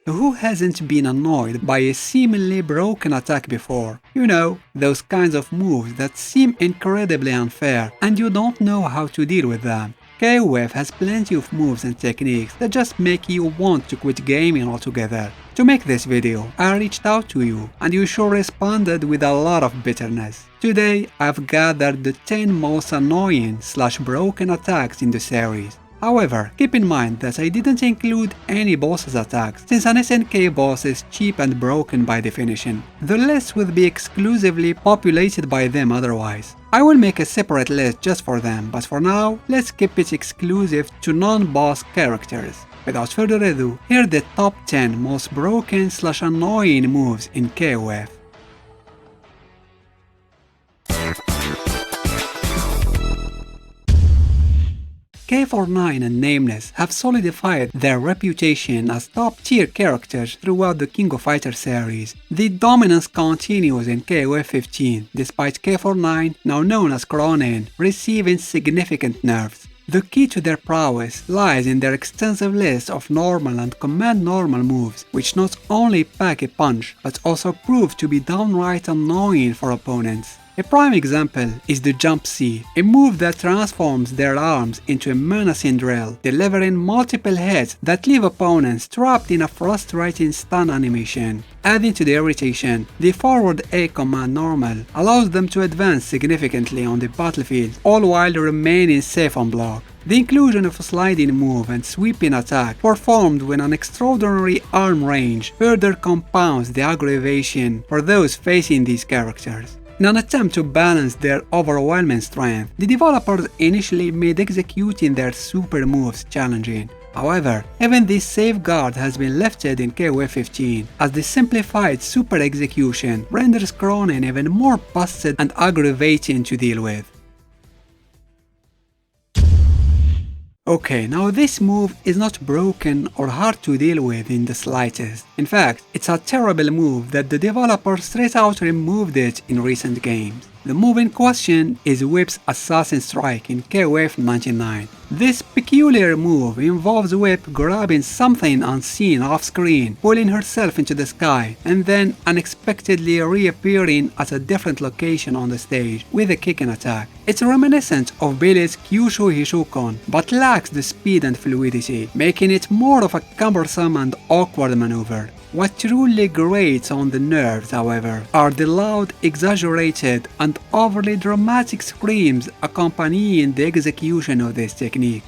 Who hasn't been annoyed by a seemingly broken attack before? You know, those kinds of moves that seem incredibly unfair and you don't know how to deal with them. KOF has plenty of moves and techniques that just make you want to quit gaming altogether. To make this video, I reached out to you and you sure responded with a lot of bitterness. Today, I've gathered the 10 most annoying/broken attacks in the series. However, keep in mind that I didn't include any boss's attacks, since an SNK boss is cheap and broken by definition. The list will be exclusively populated by them otherwise. I will make a separate list just for them, but for now, let's keep it exclusive to non-boss characters. Without further ado, here are the top 10 most broken/annoying moves in KOF. K49 and Nameless have solidified their reputation as top-tier characters throughout the King of Fighters series. The dominance continues in KOF 15, despite K49, now known as Cronin, receiving significant nerfs. The key to their prowess lies in their extensive list of normal and command normal moves, which not only pack a punch, but also prove to be downright annoying for opponents. A prime example is the Jump C, a move that transforms their arms into a menacing drill, delivering multiple hits that leave opponents trapped in a frustrating stun animation. Adding to the irritation, the forward A command normal allows them to advance significantly on the battlefield, all while remaining safe on block. The inclusion of a sliding move and sweeping attack performed with an extraordinary arm range further compounds the aggravation for those facing these characters. In an attempt to balance their overwhelming strength, the developers initially made executing their super moves challenging. However, even this safeguard has been lifted in KOF 15, as the simplified super execution renders Cronin even more busted and aggravating to deal with. Okay, now this move is not broken or hard to deal with in the slightest. In fact, it's a terrible move that the developer straight out removed it in recent games. The move in question is Whip's Assassin Strike in KOF 99. This peculiar move involves Whip grabbing something unseen off-screen, pulling herself into the sky, and then unexpectedly reappearing at a different location on the stage with a kicking attack. It's reminiscent of Billy's Kyushu Hishukon, but lacks the speed and fluidity, making it more of a cumbersome and awkward maneuver. What truly grates on the nerves, however, are the loud, exaggerated, and overly dramatic screams accompanying the execution of this technique.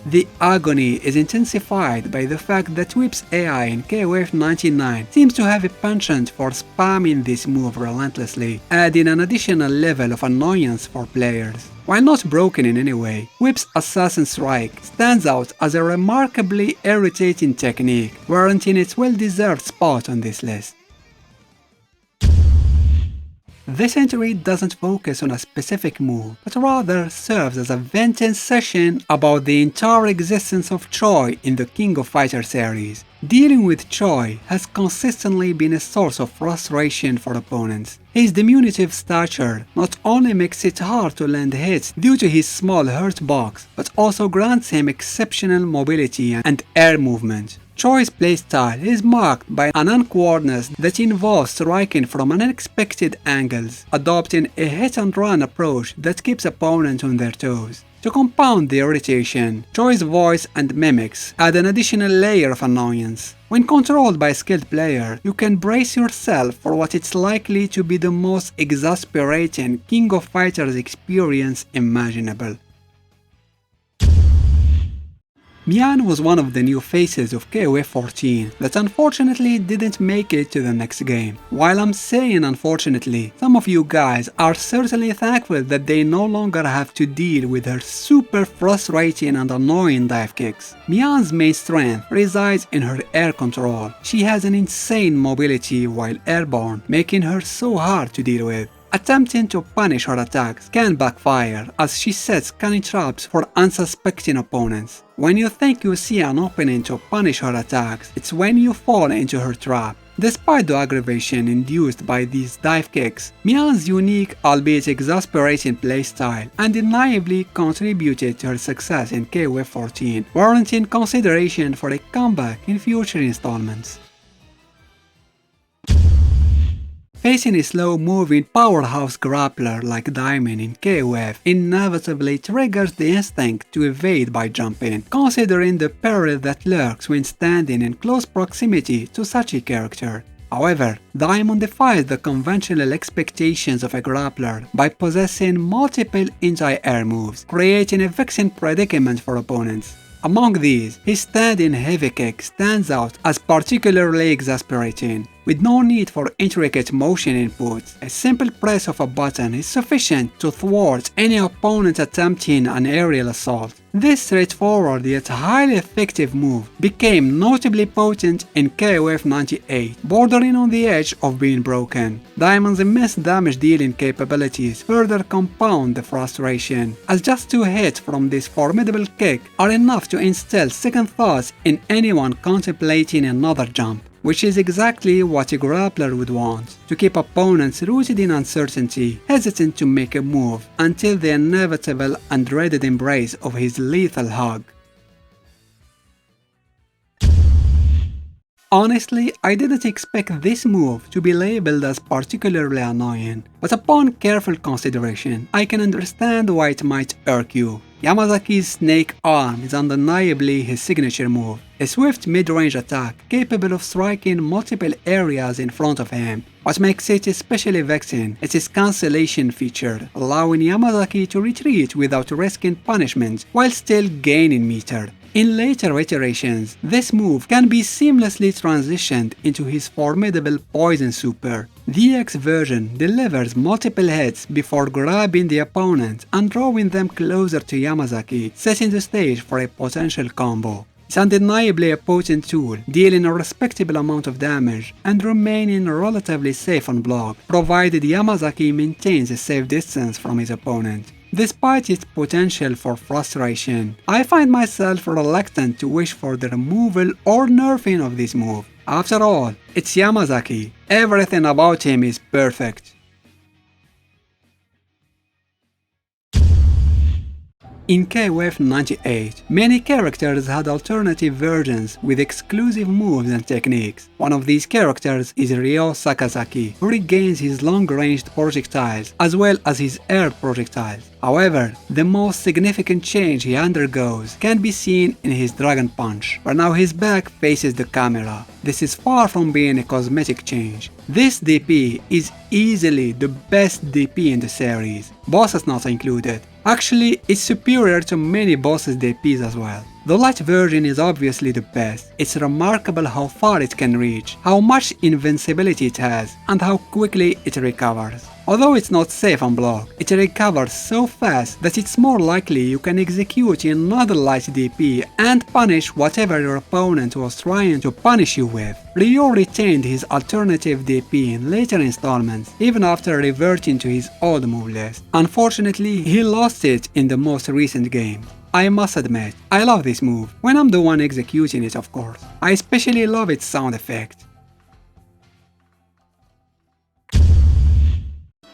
The agony is intensified by the fact that Whip's AI in KOF 99 seems to have a penchant for spamming this move relentlessly, adding an additional level of annoyance for players. While not broken in any way, Whip's Assassin Strike stands out as a remarkably irritating technique, warranting its well-deserved spot on this list. This entry doesn't focus on a specific move, but rather serves as a venting session about the entire existence of Choi in the King of Fighters series. Dealing with Choi has consistently been a source of frustration for opponents. His diminutive stature not only makes it hard to land hits due to his small hurt box, but also grants him exceptional mobility and air movement. Choi's playstyle is marked by an awkwardness that involves striking from unexpected angles, adopting a hit-and-run approach that keeps opponents on their toes. To compound the irritation, Choi's voice and mimics add an additional layer of annoyance. When controlled by a skilled player, you can brace yourself for what it's likely to be the most exasperating King of Fighters experience imaginable. Mian was one of the new faces of KOF 14 that unfortunately didn't make it to the next game. While I'm saying unfortunately, some of you guys are certainly thankful that they no longer have to deal with her super frustrating and annoying dive kicks. Mian's main strength resides in her air control. She has an insane mobility while airborne, making her so hard to deal with. Attempting to punish her attacks can backfire, as she sets cunning traps for unsuspecting opponents. When you think you see an opening to punish her attacks, it's when you fall into her trap. Despite the aggravation induced by these dive kicks, Mian's unique, albeit exasperating playstyle undeniably contributed to her success in KOF 14, warranting consideration for a comeback in future installments. Facing a slow-moving powerhouse grappler like Diamond in KOF inevitably triggers the instinct to evade by jumping, considering the peril that lurks when standing in close proximity to such a character. However, Diamond defies the conventional expectations of a grappler by possessing multiple anti-air moves, creating a vexing predicament for opponents. Among these, his standing heavy kick stands out as particularly exasperating. With no need for intricate motion inputs, a simple press of a button is sufficient to thwart any opponent attempting an aerial assault. This straightforward yet highly effective move became notably potent in KOF 98, bordering on the edge of being broken. Diamond's immense damage dealing capabilities further compound the frustration, as just 2 hits from this formidable kick are enough to instill second thoughts in anyone contemplating another jump, which is exactly what a grappler would want, to keep opponents rooted in uncertainty, hesitant to make a move until the inevitable and dreaded embrace of his lethal hug. Honestly, I didn't expect this move to be labeled as particularly annoying, but upon careful consideration, I can understand why it might irk you. Yamazaki's Snake Arm is undeniably his signature move, a swift mid-range attack capable of striking multiple areas in front of him. What makes it especially vexing is its cancellation feature, allowing Yamazaki to retreat without risking punishment while still gaining meter. In later iterations, this move can be seamlessly transitioned into his formidable Poison Super. The X version delivers multiple hits before grabbing the opponent and drawing them closer to Yamazaki, setting the stage for a potential combo. It's undeniably a potent tool, dealing a respectable amount of damage and remaining relatively safe on block, provided Yamazaki maintains a safe distance from his opponent. Despite its potential for frustration, I find myself reluctant to wish for the removal or nerfing of this move. After all, it's Yamazaki. Everything about him is perfect. In KOF 98, many characters had alternative versions with exclusive moves and techniques. One of these characters is Ryo Sakazaki, who regains his long-ranged projectiles as well as his air projectiles. However, the most significant change he undergoes can be seen in his Dragon Punch, where now his back faces the camera. This is far from being a cosmetic change. This DP is easily the best DP in the series, bosses not included. Actually, it's superior to many bosses DPs as well. The light version is obviously the best. It's remarkable how far it can reach, how much invincibility it has, and how quickly it recovers. Although it's not safe on block, it recovers so fast that it's more likely you can execute another light DP and punish whatever your opponent was trying to punish you with. Ryo retained his alternative DP in later installments, even after reverting to his old move list. Unfortunately, he lost it in the most recent game. I must admit, I love this move, when I'm the one executing it of course. I especially love its sound effect.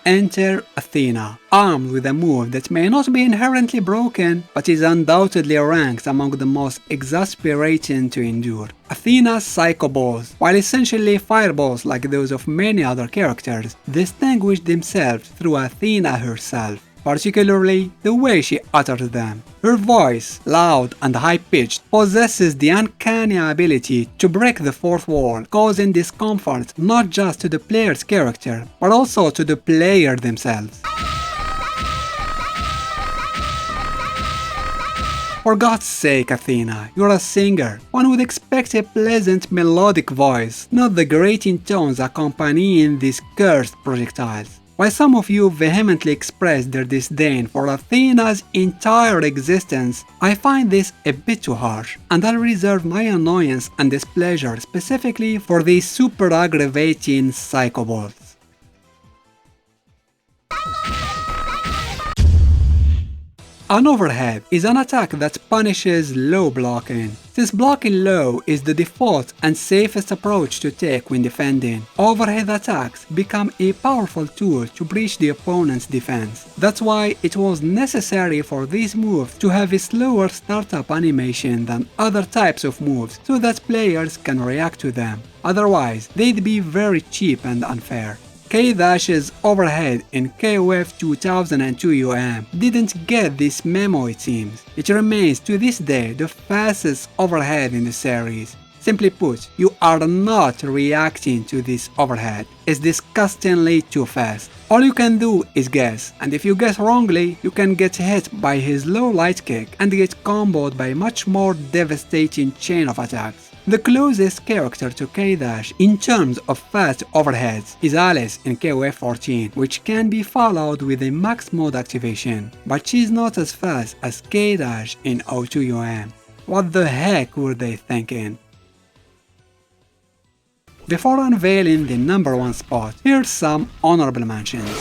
Enter Athena, armed with a move that may not be inherently broken, but is undoubtedly ranked among the most exasperating to endure. Athena's Psycho Balls, while essentially fireballs like those of many other characters, distinguish themselves through Athena herself, particularly the way she utters them. Her voice, loud and high-pitched, possesses the uncanny ability to break the fourth wall, causing discomfort not just to the player's character, but also to the player themselves. For God's sake, Athena, you're a singer. One would expect a pleasant melodic voice, not the grating tones accompanying these cursed projectiles. While some of you vehemently express their disdain for Athena's entire existence, I find this a bit too harsh, and I'll reserve my annoyance and displeasure specifically for these super aggravating Psycho Balls. An overhead is an attack that punishes low blocking. Since blocking low is the default and safest approach to take when defending, overhead attacks become a powerful tool to breach the opponent's defense. That's why it was necessary for these moves to have a slower startup animation than other types of moves so that players can react to them. Otherwise, they'd be very cheap and unfair. K-Dash's overhead in KOF 2002 UM didn't get this memo, it seems. It remains to this day the fastest overhead in the series. Simply put, you are not reacting to this overhead. It's disgustingly too fast. All you can do is guess, and if you guess wrongly, you can get hit by his low light kick and get comboed by a much more devastating chain of attacks. The closest character to K-Dash in terms of fast overheads is Alice in KOF 14, which can be followed with a max mode activation, but she's not as fast as K-Dash in 02 UM. What the heck were they thinking? Before unveiling the number 1 spot, here's some honorable mentions.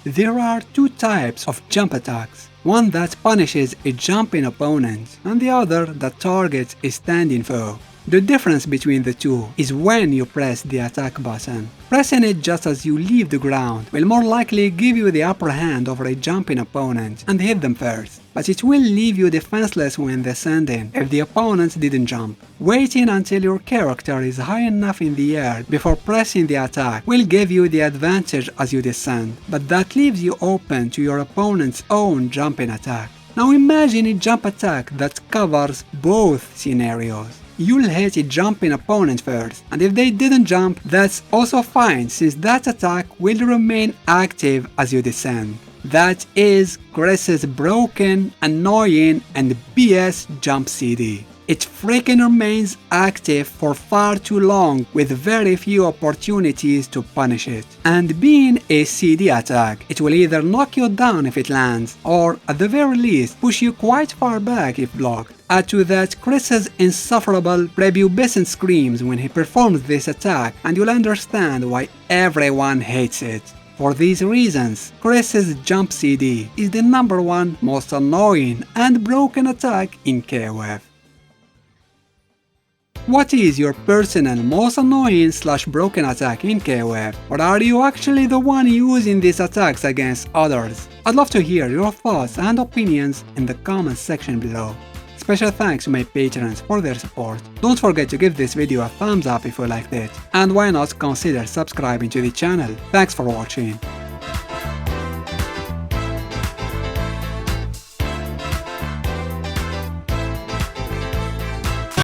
There are two types of jump attacks, one that punishes a jumping opponent and the other that targets a standing foe. The difference between the two is when you press the attack button. Pressing it just as you leave the ground will more likely give you the upper hand over a jumping opponent and hit them first, but it will leave you defenseless when descending if the opponent didn't jump. Waiting until your character is high enough in the air before pressing the attack will give you the advantage as you descend, but that leaves you open to your opponent's own jumping attack. Now imagine a jump attack that covers both scenarios. You'll hit a jumping opponent first, and if they didn't jump, that's also fine since that attack will remain active as you descend. That is Chris's broken, annoying, and BS jump CD. It freaking remains active for far too long with very few opportunities to punish it. And being a CD attack, it will either knock you down if it lands, or at the very least push you quite far back if blocked. Add to that Chris's insufferable prepubescent screams when he performs this attack and you'll understand why everyone hates it. For these reasons, Chris's jump CD is the number 1 most annoying and broken attack in KOF. What is your personal most annoying / broken attack in KOF? Or are you actually the one using these attacks against others? I'd love to hear your thoughts and opinions in the comments section below. Special thanks to my patrons for their support. Don't forget to give this video a thumbs up if you liked it, and why not consider subscribing to the channel. Thanks for watching.